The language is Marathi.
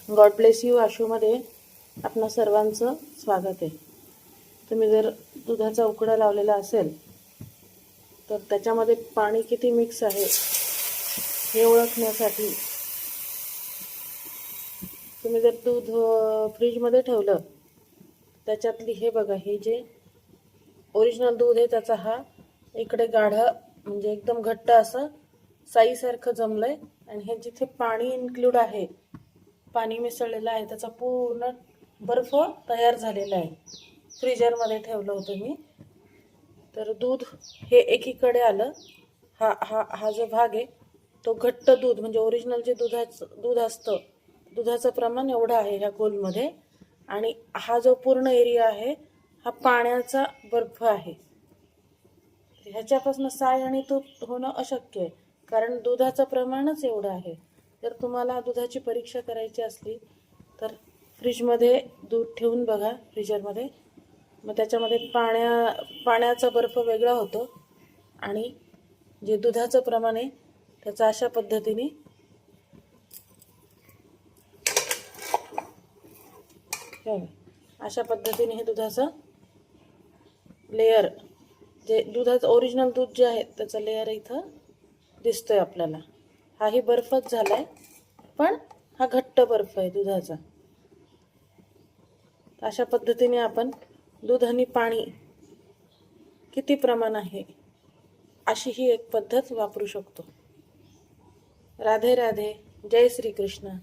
गॉड ब्लेस यू आशूमध्ये आपणा सर्वांचं स्वागत आहे। तुम्ही जर दुधाचा उकडा लावलेला असेल तर त्याच्यामध्ये पाणी किती मिक्स आहे हे ओळखण्यासाठी तुम्ही जर दूध फ्रीजमध्ये ठेवलं त्याच्यातली हे बघा, हे जे ओरिजिनल दूध आहे त्याचा हा इकडे गाढा म्हणजे एकदम घट्ट असं साईसारखं जमलंय आणि हे जिथे पाणी इन्क्लूड आहे, पाणी मिसळलेलं आहे, त्याचा पूर्ण बर्फ तयार झालेला आहे। फ्रीजरमध्ये ठेवलं होतं मी, तर दूध हे एकीकडे आलं। हा हा हा जो भाग आहे तो घट्ट दूध म्हणजे ओरिजिनल जे दूध असतं दुधाचं प्रमाण एवढं आहे ह्या गोलमध्ये, आणि हा जो पूर्ण एरिया आहे हा पाण्याचा बर्फ आहे। ह्याच्यापासून साय आणि तूप होणं अशक्य आहे, कारण दुधाचं प्रमाणच एवढं आहे। जर तुम्हाला दुधाची परीक्षा करायची असली तर फ्रीजमध्ये दूध ठेवून बघा, फ्रीजरमध्ये, मग त्याच्यामध्ये पाण्याचा बर्फ वेगळा होतो आणि जे दुधाचं प्रमाण आहे त्याचं अशा पद्धतीने हे दुधाचं लेयर, जे दुधाचं ओरिजिनल दूध जे आहे त्याचा लेयर इथं दिसतोय आपल्याला। हाही बर्फच झालाय, पण हा घट्ट बर्फ आहे दुधाचा। अशा पद्धतीने आपण दूध आणि पाणी किती प्रमाण आहे अशी ही एक पद्धत वापरू शकतो। राधे राधे, जय श्री कृष्ण।